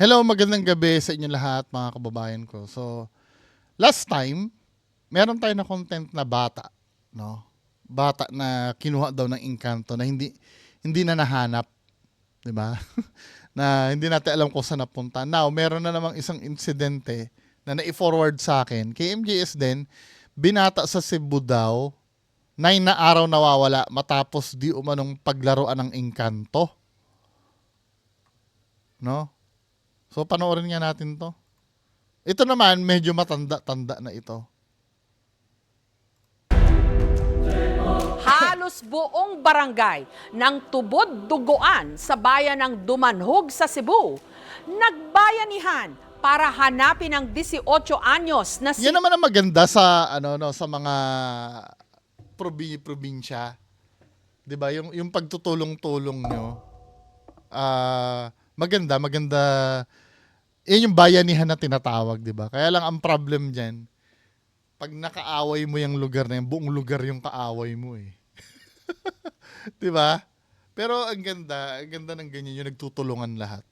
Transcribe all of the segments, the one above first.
Hello, magandang gabi sa inyo lahat mga kababayan ko. So, last time, meron tayo na content na bata, no? Bata na kinuha daw ng engkanto na hindi na nahanap, 'di ba? Na hindi natin alam kung saan napunta. Now, meron na namang isang insidente na nai-forward sa akin. Kay MJS din, binata sa Cebu daw, 9 na araw nawawala matapos di umanong paglaruan ng engkanto, no? So, panoorin nga natin 'to. Ito naman, medyo matanda-tanda na ito. Halos buong barangay ng Tubod-Duguan sa bayan ng Dumanhog sa Cebu, nagbayanihan para hanapin ang 18 anyos na si Yan naman ang maganda sa sa mga probinsya. 'Di ba? Yung pagtutulong-tulong nyo. Maganda. Yan yung bayanihan na tinatawag, 'di ba? Kaya lang ang problem diyan, pag nakaaway mo yung lugar na yan, buong lugar yung kaaway mo eh. 'Di ba? Pero ang ganda ng ganyan yung nagtutulungan lahat.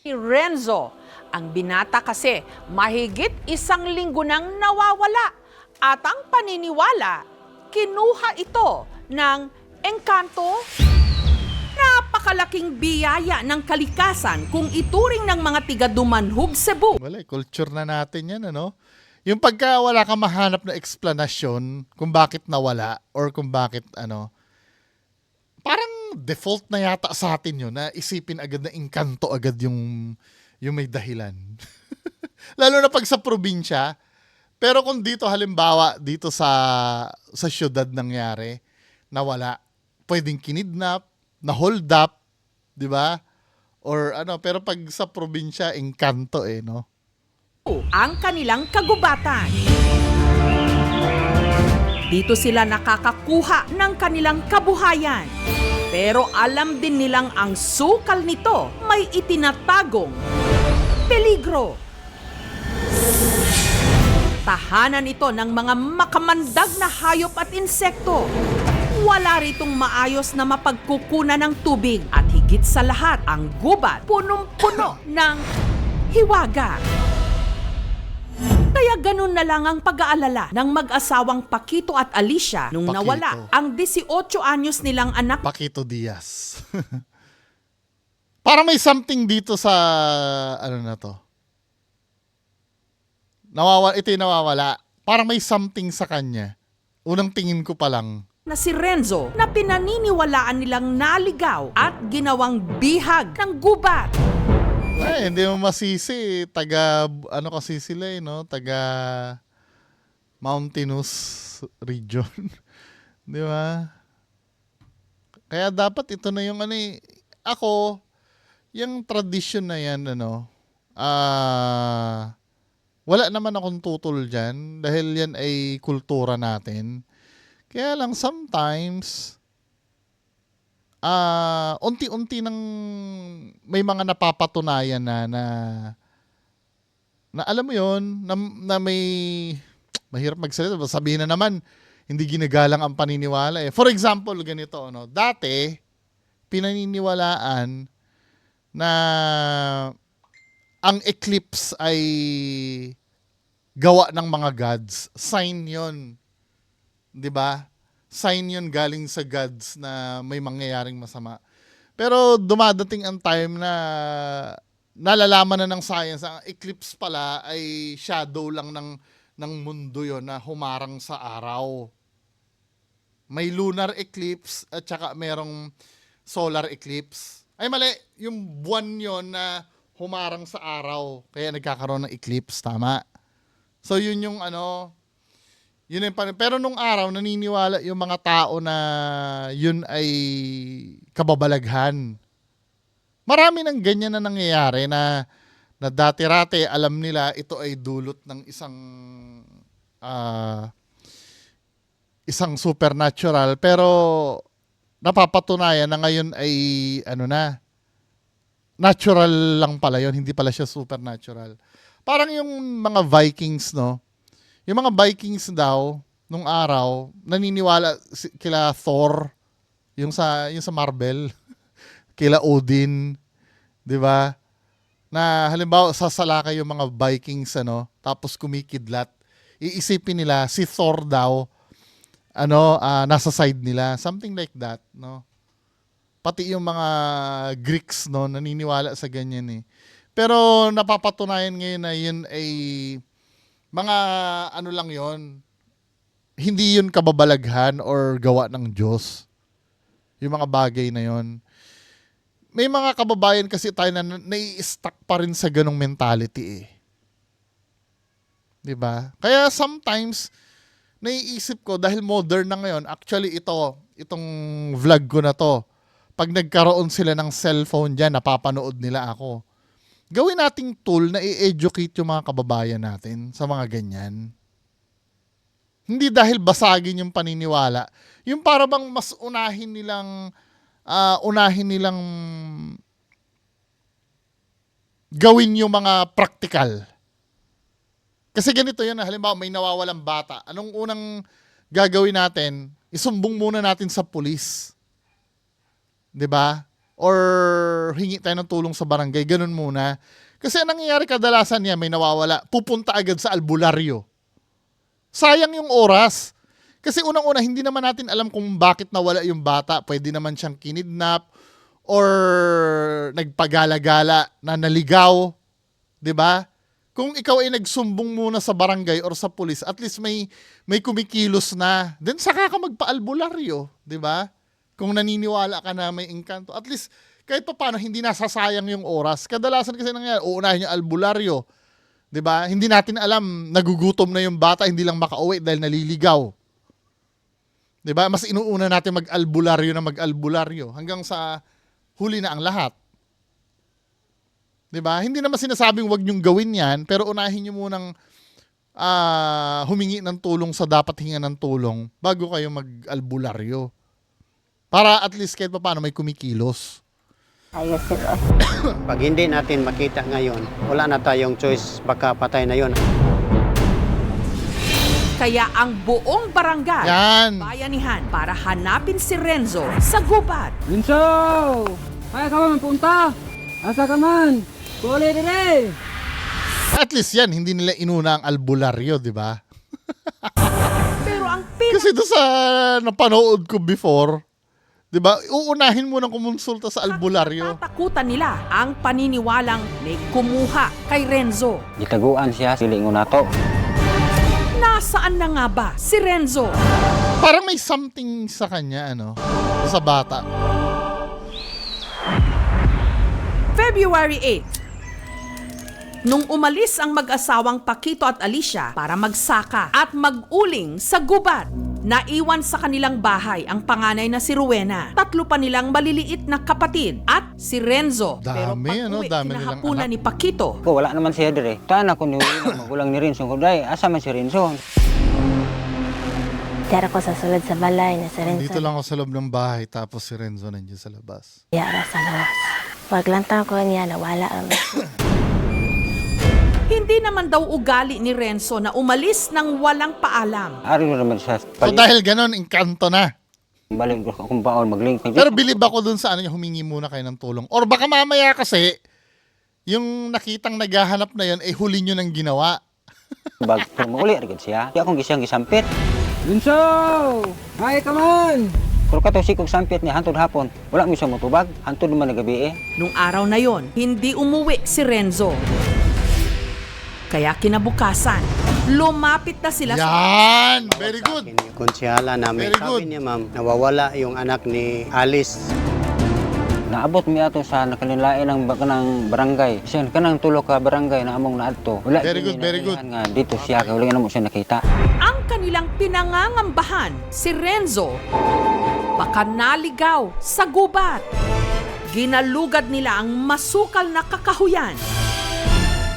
Renzo. Ang binata kasi mahigit 1 linggo nang nawawala at ang paniniwala, kinuha ito ng engkanto. Napakalaking biyaya ng kalikasan kung ituring ng mga tiga Dumanhog, Cebu. Wala, culture na natin yan, ano? Yung pagka wala kang mahanap na explanation kung bakit nawala or kung bakit parang default na yata sa atin yun na isipin agad na engkanto agad yung may dahilan. Lalo na pag sa probinsya. Pero kung dito halimbawa dito sa syudad nangyari, nawala, pwedeng kinidnap, na hold up, 'di ba? Or pero pag sa probinsya engkanto no. Ang kanilang kagubatan. Dito sila nakakakuha ng kanilang kabuhayan. Pero alam din nilang ang sukal nito may itinatagong peligro. Tahanan ito ng mga makamandag na hayop at insekto. Wala ritong maayos na mapagkukunan ng tubig at higit sa lahat ang gubat punong-puno ng hiwaga. Kaya ganun na lang ang pag-aalala ng mag-asawang Paquito at Alicia nung Paquito. nawala ang 18 anyos nilang anak. Paquito Diaz. Para may something dito sa na to. Ito yung nawawala. Para may something sa kanya. Unang tingin ko pa lang. Na si Renzo na pinaniniwalaan nilang naligaw at ginawang bihag ng gubat. Ay, hindi mo masisi. Taga, kasi sila no? Taga mountainous region. Di ba? Kaya dapat ito na yung ako, yung tradition na yan, wala naman akong tutol dyan dahil yan ay kultura natin. Kaya lang sometimes, unti-unti nang may mga napapatunayan na alam mo yon na may mahirap magsalita. Sabihin na naman, hindi ginagalang ang paniniwala eh. For example, ganito, dati, pinaniniwalaan na ang eclipse ay gawa ng mga gods. Sign yon. 'Di ba? Sign 'yun galing sa gods na may mangyayaring masama. Pero dumadating ang time na nalalaman na ng science ang eclipse pala ay shadow lang ng mundo 'yon na humarang sa araw. May lunar eclipse at saka merong solar eclipse. Ay mali, yung buwan 'yon na humarang sa araw kaya nagkakaroon ng eclipse, tama? So yun yung yun yung pero nung araw, naniniwala yung mga tao na yun ay kababalaghan. Marami ng ganyan na nangyayari na dati-rate alam nila ito ay dulot ng isang supernatural pero napapatunayan na ngayon ay natural lang pala yun, hindi pala siya supernatural. Parang yung mga Vikings, no? Yung mga Vikings daw, nung araw, naniniwala kila Thor, yung sa Marvel, kila Odin, di ba? Na halimbawa sasalakay yung mga Vikings tapos kumikidlat. Iisipin nila si Thor daw nasa side nila, something like that, no. Pati yung mga Greeks naniniwala sa ganyan eh. Pero napapatunayan ngayon na yun ay mga lang yon. Hindi yun kababalaghan or gawa ng Diyos. Yung mga bagay na yon. May mga kababayan kasi tayo na nai-stuck pa rin sa ganong mentality eh. 'Di ba? Kaya sometimes naiisip ko dahil modern na ngayon, actually itong vlog ko na to, pag nagkaroon sila ng cellphone dyan, napapanood nila ako. Gawin nating tool na i-educate yung mga kababayan natin sa mga ganyan. Hindi dahil basagin yung paniniwala. Yung para bang mas unahin nilang gawin yung mga practical. Kasi ganito yun, halimbawa may nawawalang bata. Anong unang gagawin natin? Isumbong muna natin sa pulis. 'Di ba? Or hingi tayo ng tulong sa barangay, ganun muna. Kasi ang nangyayari kadalasan niya, may nawawala, pupunta agad sa albularyo. Sayang yung oras. Kasi unang-una, hindi naman natin alam kung bakit nawala yung bata. Pwede naman siyang kinidnap or nagpagala-gala na naligaw. 'Di ba? Kung ikaw ay nagsumbong muna sa barangay or sa pulis, at least may kumikilos na. Then saka ka magpa-albularyo, 'di ba? Kung naniniwala ka na may engkanto, at least kahit pa paano hindi nasasayang yung oras. Kadalasan kasi nangyayari, uunahin yung albularyo. 'Di ba? Hindi natin alam, nagugutom na yung bata, hindi lang makauwi dahil naliligaw. 'Di ba? Mas inuuna natin mag-albularyo hanggang sa huli na ang lahat. 'Di ba? Hindi naman sinasabing wag niyong gawin 'yan, pero unahin niyo munang humingi ng tulong sa dapat hinga ng tulong bago kayo mag-albularyo. Para at least kahit pa paano may kumikilos. Ayos sir. Pag hindi natin makita ngayon, wala na tayong choice, baka patay na yon. Kaya ang buong barangay, Yan. bayanihan para hanapin si Renzo sa gubat. Renzo! Kaya ka man punta? Asa ka man? Kuli dire! At least yan, hindi nila inuna ang albularyo, di ba? Pero ang Kasi doon sa napanood ko before, di ba, uunahin mo nang kumonsulta sa albularyo. pinakatakutan nila ang paniniwalang may kumuha kay Renzo. Gitaguan siya, silingon nato. Nasaan na nga ba si Renzo? Parang may something sa kanya, sa bata. February 8. Nung umalis ang mag-asawang Paquito at Alicia para magsaka at mag-uling sa gubat, naiwan sa kanilang bahay ang panganay na si Rowena, 3 pa nilang maliliit na kapatid at si Renzo. Pero Dami, pag-uwi, dami nilang kinahapunan anak. ni Paquito. Ko wala naman siya dire. Taan ako ni magulang ni Renzo. Kuday, asa man si Renzo? Tiyara ko sa sulod sa balay na sa Renzo. Dito lang ako sa loob ng bahay, tapos si Renzo nandiyan sa labas. Tiyara sa lawas. Paglantang ko niya, nawala ang Hindi naman daw ugali ni Renzo na umalis ng walang paalam. Ari mo naman siya. So dahil ganon, engkanto na. Balik ko akong baon mag-link. Pero bilib ako dun sa humingi muna kayo ng tulong. Or baka mamaya kasi, yung nakitang naghahanap na yun, huli nyo nang ginawa. Bag, pero mauli agad siya. Di akong gisang gisampit. Renzo! Kaya ka man! Pero kato sikog sampit niya hantod hapon. Wala mo siyang motubag. Hantod naman na gabi eh. Nung araw na yon, hindi umuwi si Renzo. Kaya kinabukasan, lumapit na sila sa... Yan! Very good! Yung konsyala namin. Very good. Sabi niya, ma'am, nawawala yung anak ni Alice. Naabot mi ato sa nakalinlain ng barangay. Siya kanang tulo ka barangay na among naadto. Wala Very kini good, very good. nga dito siya kay wala na mo siya nakita. Ang kanilang pinangangambahan, si Renzo, baka naligaw sa gubat. Ginalugad nila ang masukal na kakahuyan.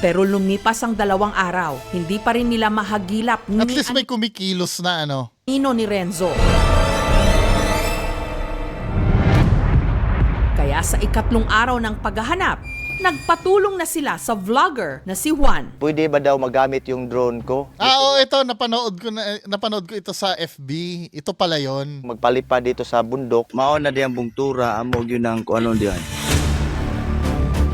Pero lumipas ang 2 araw, hindi pa rin nila mahagilap At least may kumikilos na nino ni Renzo. Kaya sa 3 araw ng paghahanap, nagpatulong na sila sa vlogger na si Juan. Pwede ba daw magamit yung drone ko? Oo, ito, napanood ko ito sa FB. Ito pala yon. Magpalipad dito sa bundok. Mao na diyang bungtura amog yun ang kung ano diyan.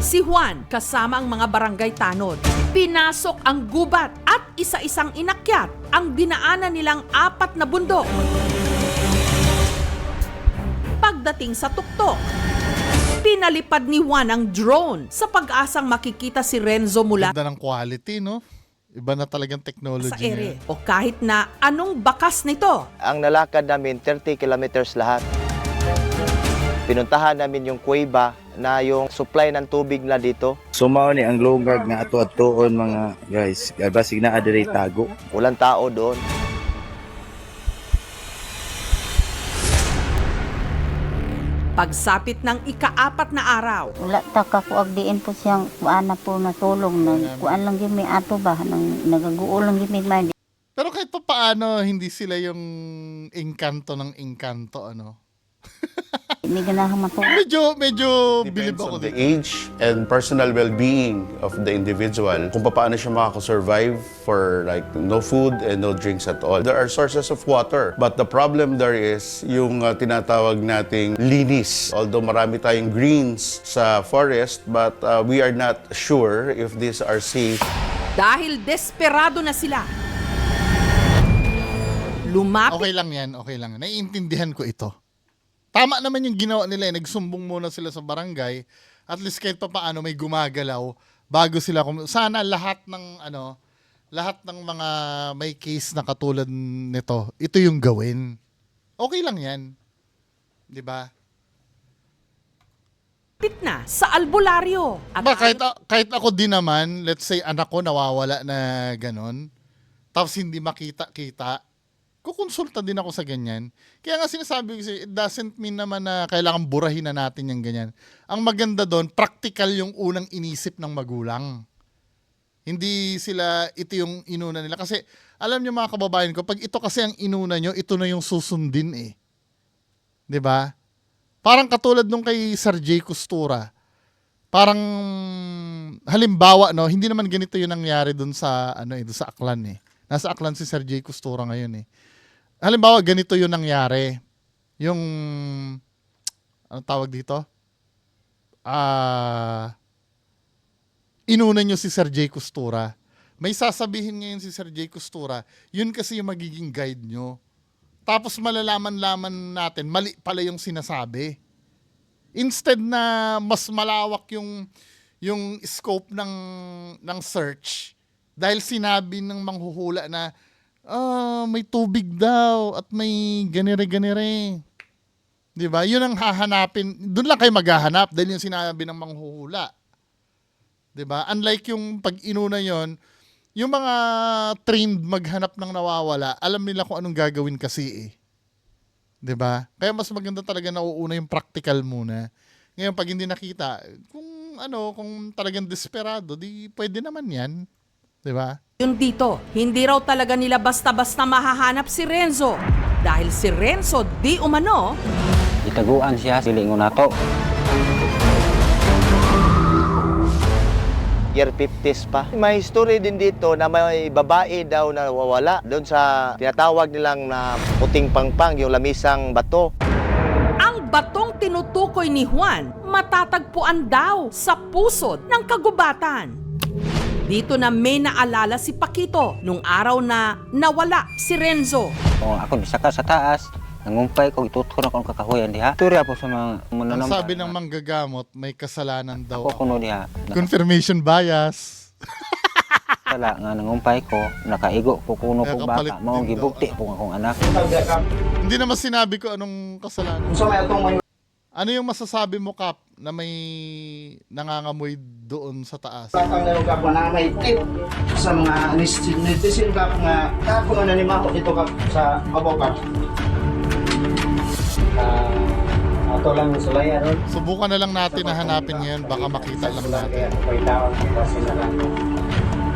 Si Juan kasama ang mga barangay tanod. Pinasok ang gubat at isa-isang inakyat ang dinaanan nilang 4 na bundok. Pagdating sa tuktok, pinalipad ni Juan ang drone sa pag-asang makikita si Renzo mula Ganda ng quality, no? Iba na talagang technology sa ere niya. o kahit na anong bakas nito. Ang nalakad namin, 30 kilometers lahat. Pinuntahan namin yung kuweba na yung supply ng tubig na dito. Sumao ni ang lungag nga ato-atoon mga guys. Basig na adire tago. Walang tao doon. Pagsapit ng ika-4 na araw, Wala ta ka kuag diin po siyang kuan na po natulong nang kuan lang gimi ato ba nang nagaguo lang gimi man. Pero kahit pa paano, hindi sila yung engkanto ng engkanto, ano? Hindi ganahan matulong. Medyo bilib Depends ako on the dito. age and personal well-being of the individual. Kung paano siya makakasurvive for like no food and no drinks at all. There are sources of water, but the problem there is yung tinatawag nating linis. Although marami tayong greens sa forest, but we are not sure if these are safe. dahil desperado na sila. Lumapit Okay lang yan, okay lang. Naiintindihan ko ito. Tama naman yung ginawa nila, nagsumbong muna sila sa barangay. At least kahit pa paano may gumagalaw bago sila sana lahat ng lahat ng mga may case na katulad nito, ito yung gawin. Okay lang 'yan. 'Di ba? na sa albularyo. At Ba, kahit ako din naman, let's say anak ko nawawala na ganon, tapos hindi makita-kita, kukonsulta din ako sa ganyan. Kaya nga sinasabi ko kasi, it doesn't mean naman na kailangan burahin na natin yung ganyan. Ang maganda doon, practical yung unang inisip ng magulang. Hindi sila, ito yung inuna nila. Kasi, alam nyo mga kababayan ko, pag ito kasi ang inuna nyo, ito na yung susundin eh. 'Di ba? Parang katulad nung kay Sir J. Costura. Parang, halimbawa, no, hindi naman ganito yung nangyari doon sa, doon sa Aklan eh. Nasa Aklan si Sir J. Costura ngayon eh. Halimbawa, ganito yung nangyari. Yung, ano tawag dito? Inuna nyo si Sir J. Costura. May sasabihin ngayon si Sir J. Costura, yun kasi yung magiging guide nyo. Tapos malalaman-laman natin, mali pala yung sinasabi. Instead na mas malawak yung scope ng search, dahil sinabi ng manghuhula na, may tubig daw at may ganire-ganire. Di ba? Yun ang hahanapin. Doon lang kayo maghahanap dahil yung sinabi ng manghuhula. Di ba? Unlike yung pag inuna yon, yung mga trained maghanap ng nawawala, alam nila kung anong gagawin kasi eh. 'Di ba? Kaya mas maganda talaga nauuna yung practical muna. Ngayon pag hindi nakita, kung talagang desperado, di pwede naman 'yan. 'Di ba? yun dito, hindi raw talaga nila basta-basta mahahanap si Renzo. Dahil si Renzo di umano, Itaguan siya, silingon nato. Year 50s pa. May history din dito na may babae daw na nawawala doon sa tinatawag nilang na puting pangpang, yung lamisang bato. ang batong tinutukoy ni Juan matatagpuan daw sa pusod ng kagubatan. Dito na may naalala si Paquito nung araw na nawala si Renzo. Kung ako bisaka sa taas, nangumpay ko, ituturon ko ang kakahuyan diha. Turya po sa mga Ang mananam. sabi ng manggagamot, may kasalanan daw. Ako kuno diha. Confirmation bias. Nakasala nga nangumpay ko, nakaigo ko kuno Kaya po kapalit baka. Mao din gibukti daw. po akong anak. Hindi naman sinabi ko anong kasalanan. Ano yung masasabi mo, Kap, na may nangangamoy doon sa taas? Ang ka po na may tip sa mga netizen ka po nga kako nga nanimako dito ka sa abokat. Ato lang yung sulaya ron. Subukan na lang natin na hanapin ngayon, baka makita lang natin. Kaya tawag kasi na lang.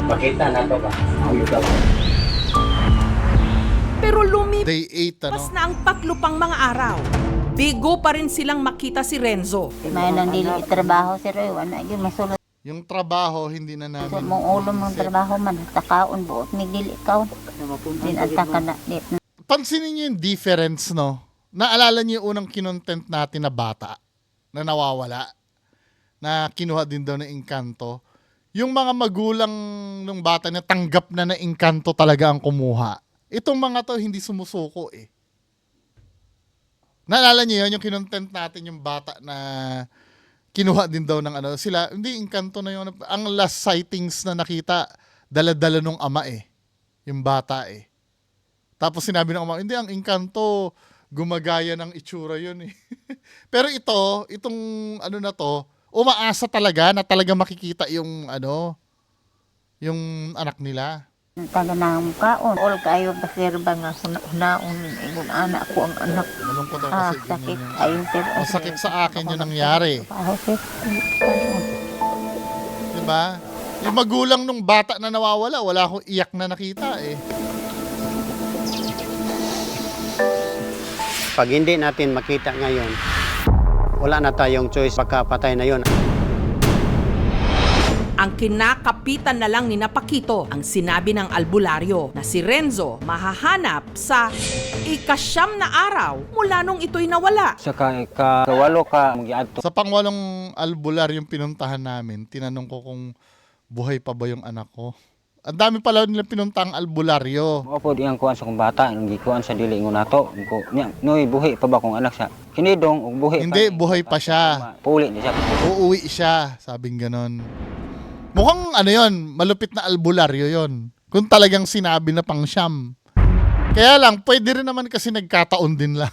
Makita na to ba? Ang yuta. Pero lumipas Day 8, na ang 3 pang mga araw. Bigo pa rin silang makita si Renzo. May nang dili trabaho sir oy wala gyud masulod Yung trabaho, hindi na sa namin. mong ulo mong trabaho man takaon buot mig dili kaon. Din ata kana di. Pansinin niyo yung difference, no? Naalala niyo yung unang kinontent natin na bata na nawawala? na kinuha din daw ng engkanto. Yung mga magulang ng bata na tanggap na engkanto talaga ang kumuha. Itong mga to hindi sumusuko eh. Naalala niyo yun, yung kinontent natin yung bata na kinuha din daw ng ano. Sila, hindi engkanto na yun. Ang last sightings na nakita, dala-dala nung ama eh. Yung bata eh. Tapos sinabi ng ama, hindi, ang engkanto, gumagaya ng itsura yun eh. Pero itong ano na to, umaasa talaga na talaga makikita yung ano, yung anak nila. Taga na kaon. All kayo basirba nga hunaon ingon anak ko ang anak. Malungkot ako kasi Sakit. ganyan yun. Ayun pero Masakit sa akin yung nangyari. Diba? Yung magulang nung bata na nawawala, wala akong iyak na nakita eh. Pag hindi natin makita ngayon, wala na tayong choice, pagkapatay na yon. Ang kinakapitan na lang ni Napakito ang sinabi ng albularyo na si Renzo mahahanap sa ika-9 na araw mula nung ito'y nawala. Sa kawalo ka, mag-iadto. Sa pangwalong albular yung pinuntahan namin, tinanong ko kung buhay pa ba yung anak ko. Ang dami pala nila pinuntang albularyo. Opo, di ang kuhan sa kong bata, ang gikuhan sa dili ingon nato. Noy, buhi pa ba kong anak siya? Kinidong, ug buhi Hindi, pa. buhay pa siya. Puli di siya. Uuwi siya, sabing ganon. Mukhang ano yon, malupit na albularyo yon. Kung talagang sinabi na pang siyam. Kaya lang, pwede rin naman kasi nagkataon din lang.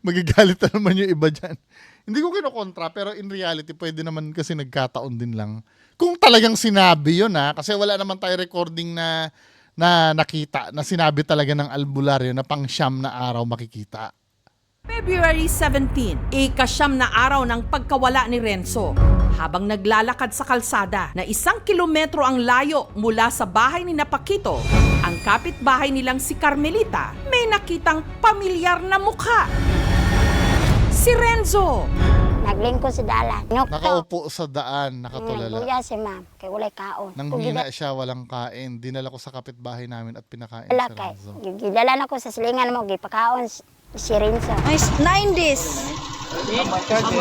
Magagalit na naman yung iba dyan. Hindi ko kinokontra, pero in reality, pwede naman kasi nagkataon din lang. Kung talagang sinabi yun kasi wala naman tayo recording na nakita, na sinabi talaga ng albularyo na pang siyam na araw makikita. February 17, ika-9 na araw ng pagkawala ni Renzo. Habang naglalakad sa kalsada na 1 kilometro ang layo mula sa bahay ni Napakito, ang kapitbahay nilang si Carmelita may nakitang pamilyar na mukha. Si Renzo! naglingkod sa dalan. Nakaupo sa daan, nakatulala. Luya si ma'am, kay walay kaon. Nang hina siya, walang kain. Dinala ko sa kapitbahay namin at pinakain Wala si kay. Renzo. Gidala na ko sa silingan mo, gipakaon si Renzo. Nice, 9 days.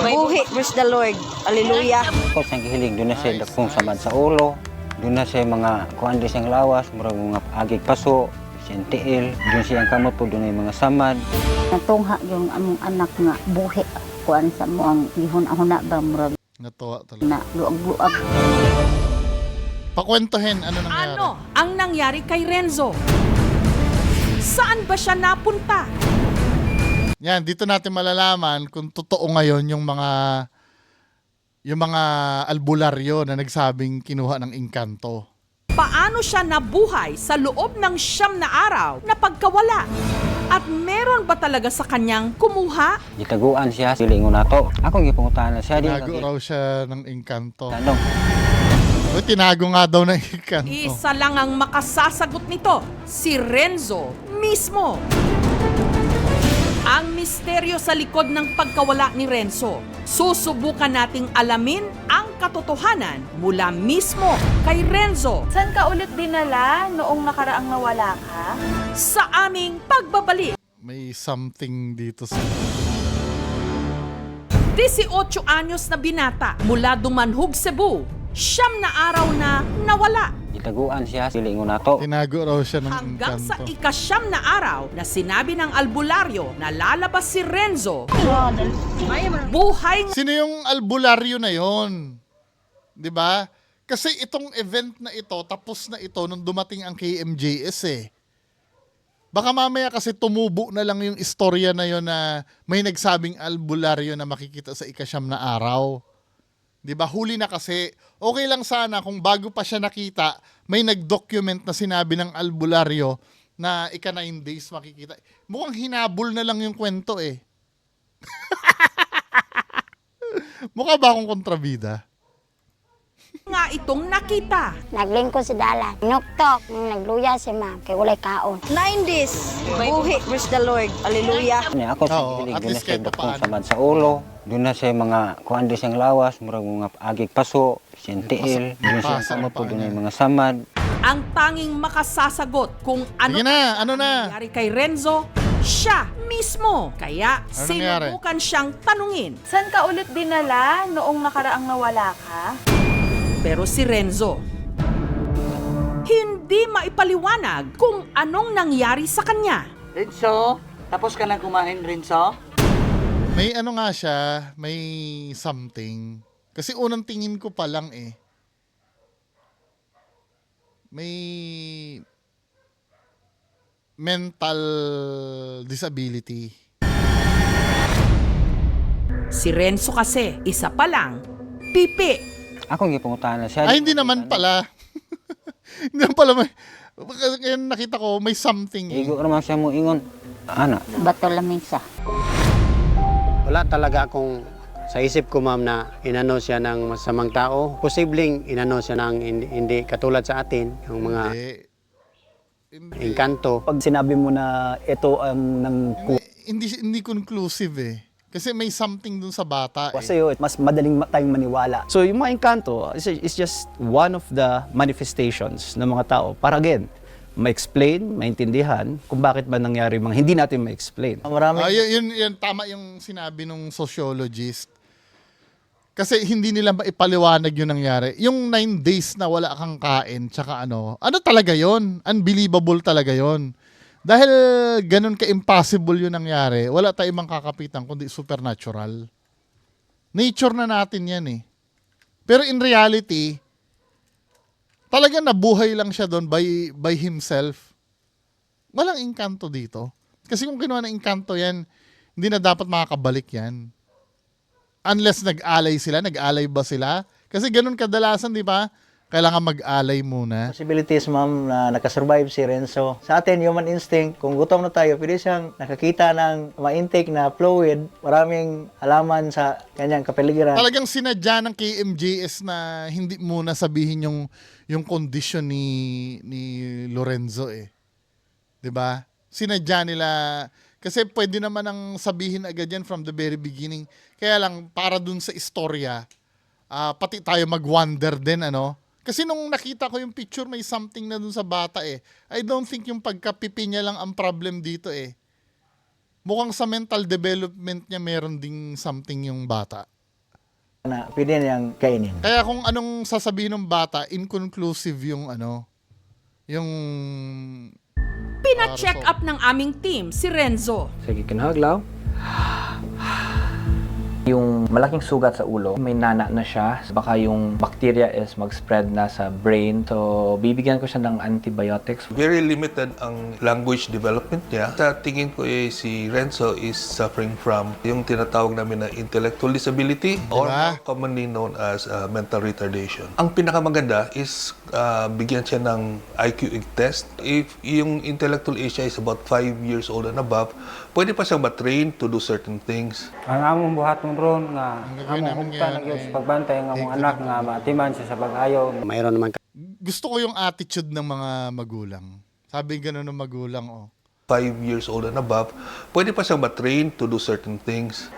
Buhi, praise the Lord. Hallelujah. Ako sa gihiling, doon na siya dakong samad sa ulo. Doon na siya mga kuhan di siyang lawas, murag mga agig paso, siyang tiil. Doon siyang kamot po, doon yung mga samad. Natungha yung among anak nga buhi. Kuan sa mo ang gihuna-huna ba murag Natuwa talaga. na luag-luag. Pakwentuhin, ano nangyari? Ano ang nangyari kay Renzo? Saan ba siya napunta? Yan, dito natin malalaman kung totoo ngayon yung mga albularyo na nagsabing kinuha ng engkanto. Paano siya nabuhay sa loob ng 9 na araw na pagkawala? At meron ba talaga sa kanyang kumuha? Gitaguan siya, silingon nato. Ako gipungutan na siya. Tinago raw siya ng engkanto. Tanong, O, tinago nga daw ng engkanto. Isa lang ang makasasagot nito, si Renzo mismo. Ang misteryo sa likod ng pagkawala ni Renzo. Susubukan nating alamin ang katotohanan mula mismo kay Renzo Saan ka ulit dinala noong nakaraang nawala ka? sa aming pagbabalik. May something dito sa... 18 anyos na binata mula Dumanhog, Cebu. 9 na araw na nawala. gitaguan siya, silingon nato. Tinago raw siya ng Hanggang sa engkanto. ika-9 na araw na sinabi ng albularyo na lalabas si Renzo. Buhay Sino yung albularyo na yon? 'Di ba? Kasi itong event na ito, tapos na ito nung dumating ang KMJS eh. Baka mamaya kasi tumubo na lang yung istorya na yon na may nagsabing albularyo na makikita sa ika-9 na araw. 'Di ba? Huli na kasi. Okay lang sana kung bago pa siya nakita, may nag-document na sinabi ng albularyo na ika-9 days makikita. Mukhang hinabol na lang yung kwento eh. Mukha ba akong kontrabida? nga itong nakita. Naglingkod sa dalan. Nuktok, nagluya si ma'am, kay walay kaon. 9 days. Buhi, praise the Lord. Hallelujah. Ako sa Oo, gihiling, at doon na least siya kahit dakong papaano. samad sa ulo. Doon na siya mga kuhan di siyang lawas, murag mga agig paso, siyang tiil. Doon siyang Pasa kamot po, pa doon niya. yung mga samad. Ang tanging makasasagot kung ano Sige na, ano ang na? nangyari kay Renzo Siya mismo. Kaya nangyari? sinubukan siyang tanungin. Saan ka ulit dinala noong nakaraang nawala ka? Pero si Renzo, hindi maipaliwanag kung anong nangyari sa kanya. Renzo, tapos ka na kumain, Renzo? May ano nga siya, may something. Kasi unang tingin ko pa lang may mental disability. Si Renzo kasi, isa pa lang, pipi. Akong gipungutan na siya. Ay, hindi naman pala. Hindi naman pala may... Kaya nakita ko, may something. Igo naman siya mo ingon. Ana. Bato lamisa. Wala talaga akong sa isip ko, ma'am, na inano siya ng masamang tao. Posibleng inano siya ng hindi katulad sa atin, yung mga engkanto. Pag sinabi mo na ito ang Hindi conclusive eh. Kasi may something dun sa bata eh. sa'yo, mas madaling tayong maniwala. So yung mga engkanto is just one of the manifestations ng mga tao para again, ma-explain, maintindihan kung bakit ba nangyari mga hindi natin ma-explain. Yun, tama yung sinabi ng sociologist. Kasi hindi nila maipaliwanag yung nangyari. Yung 9 days na wala kang kain, tsaka ano talaga yon? Unbelievable talaga yon. Dahil ganun ka-impossible yung nangyari, wala tayong makakapitan kundi supernatural. Nature na natin yan eh. Pero in reality, talaga nabuhay lang siya doon by himself. Walang engkanto dito. Kasi kung kinuha ng engkanto yan, hindi na dapat makakabalik yan. Unless nag-alay sila, nag-alay ba sila? Kasi ganun kadalasan, di ba? Kailangan mag-alay muna. Possibilities, ma'am, na nakasurvive si Renzo. Sa atin, human instinct, kung gutom na tayo, pwede siyang nakakita ng ma-intake na fluid, maraming halaman sa kanyang kapaligiran. Talagang sinadya ng KMJS na hindi muna sabihin yung condition ni Lorenzo eh. 'Di ba? Sinadya nila kasi pwede naman ang sabihin agad yan from the very beginning. Kaya lang para dun sa istorya, pati tayo mag-wonder din ano. Kasi nung nakita ko yung picture, may something na dun sa bata eh. I don't think yung pagkapipi niya lang ang problem dito eh. Mukhang sa mental development niya meron ding something yung bata. Na pwede niyang kainin. Kaya kung anong sasabihin ng bata, inconclusive yung yung Pina-check up ng aming team si Renzo. Sige, kinahaglaw. Yung malaking sugat sa ulo, may nana na siya. Baka yung bacteria is mag-spread na sa brain. So, bibigyan ko siya ng antibiotics. Very limited ang language development niya. Sa tingin ko si Renzo is suffering from yung tinatawag namin na intellectual disability or more commonly known as mental retardation. Ang pinakamaganda is bigyan siya ng IQ test. If yung intellectual age niya is about 5 years old and above, pwede pa siyang ma-train to do certain things. Ang among buhat mong ron nga among hugta sa pagbantay ng among anak nga maatiman siya sa pag-ayaw. Mayroon naman gusto ko yung attitude ng mga magulang. Sabi gano'n ng magulang 5 years old and above, pwede pa siyang ma-train to do certain things.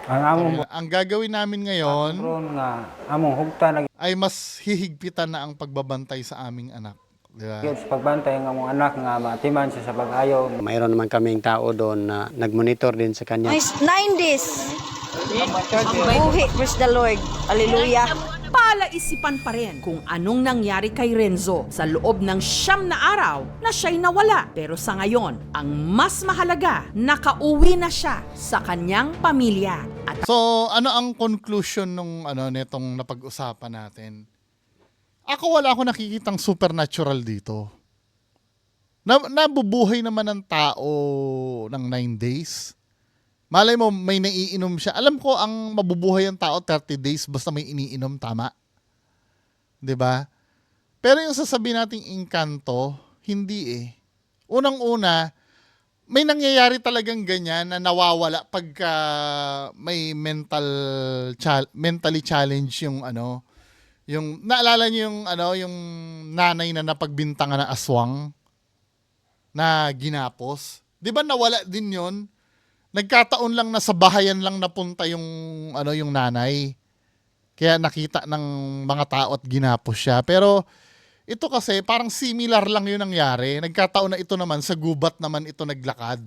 Ang gagawin namin ngayon nga among hugta ay mas hihigpitan na ang pagbabantay sa aming anak. Diba? sa pagbantay ng among anak nga maatiman siya sa pag-ayaw. mayroon naman kaming tao doon na nagmonitor din sa kanya. 9 days. Buhi, praise the Lord. Hallelujah. Palaisipan pa rin kung anong nangyari kay Renzo sa loob ng 9 na araw na siya'y nawala. Pero sa ngayon, ang mas mahalaga, nakauwi na siya sa kanyang pamilya. At So, ano ang conclusion nung netong napag-usapan natin? Ako wala akong nakikitang supernatural dito. Nabubuhay naman ng tao ng 9 days. Malay mo, may naiinom siya. Alam ko, ang mabubuhay ang tao 30 days basta may iniinom, tama? 'Di ba? Pero yung sasabihin nating engkanto, hindi eh. Unang-una, may nangyayari talagang ganyan na nawawala pagka may mentally challenged yung yung naalala niyo yung nanay na napagbintangan na aswang na ginapos. 'Di ba nawala din 'yon? Nagkataon lang na sa bahayan lang napunta yung yung nanay. Kaya nakita ng mga tao at ginapos siya. Pero ito kasi parang similar lang yung nangyari. Nagkataon na ito naman sa gubat naman ito naglakad.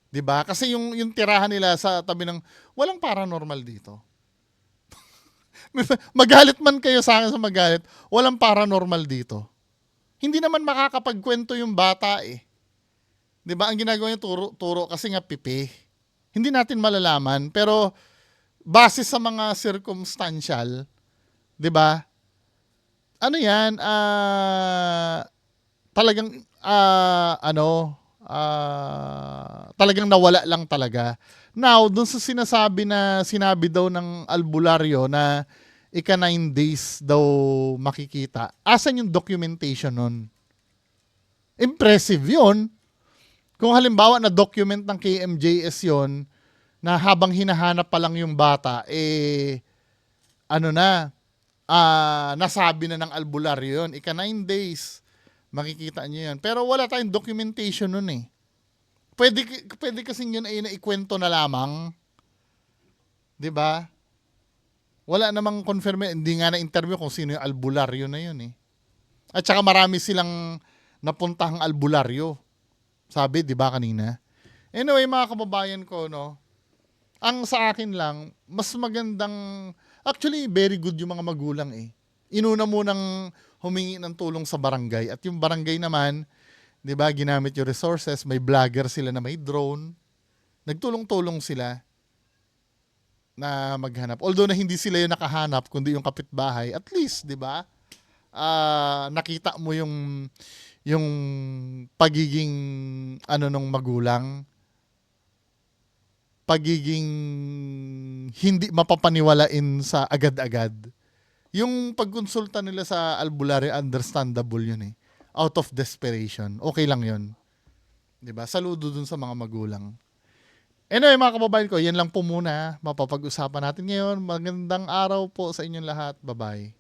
'Di ba? Kasi yung tirahan nila sa tabi ng walang paranormal dito. Magalit man kayo sa akin sa magalit, walang paranormal dito. Hindi naman makakapagkwento yung bata eh. 'Di ba? Ang ginagawa niya turo kasi nga pipi. Hindi natin malalaman pero base sa mga circumstantial, 'di ba? Ano 'yan? Talagang talagang nawala lang talaga. Now, dun sa sinabi daw ng albularyo na ika-9 days daw makikita, asan yung documentation nun? Impressive yun. Kung halimbawa na document ng KMJS yon na habang hinahanap pa lang yung bata, nasabi na ng albularyo yun. Ika-9 days, makikita niyo yan. Pero wala tayong documentation nun eh. Pwede kasing yun ay naikwento na lamang. 'Di ba? Wala namang confirm, hindi nga na-interview kung sino yung albularyo na yun eh. At saka marami silang napuntahang albularyo. Sabi, 'di ba kanina? Anyway, mga kababayan ko, no. Ang sa akin lang, mas magandang actually very good yung mga magulang eh. Inuna munang humingi ng tulong sa barangay at yung barangay naman, 'di ba, ginamit yung resources, may vlogger sila na may drone. Nagtulong-tulong sila na maghanap. Although na hindi sila yung nakahanap, kundi yung kapitbahay, at least, 'di ba? Nakita mo yung pagiging nung magulang, pagiging hindi mapapaniwalain sa agad-agad. Yung pagkonsulta nila sa albularyo, understandable yun eh. Out of desperation. Okay lang yun. 'Di ba? Saludo dun sa mga magulang. Anyway, mga kababayan ko, yan lang po muna mapapag-usapan natin ngayon. Magandang araw po sa inyong lahat. Bye-bye.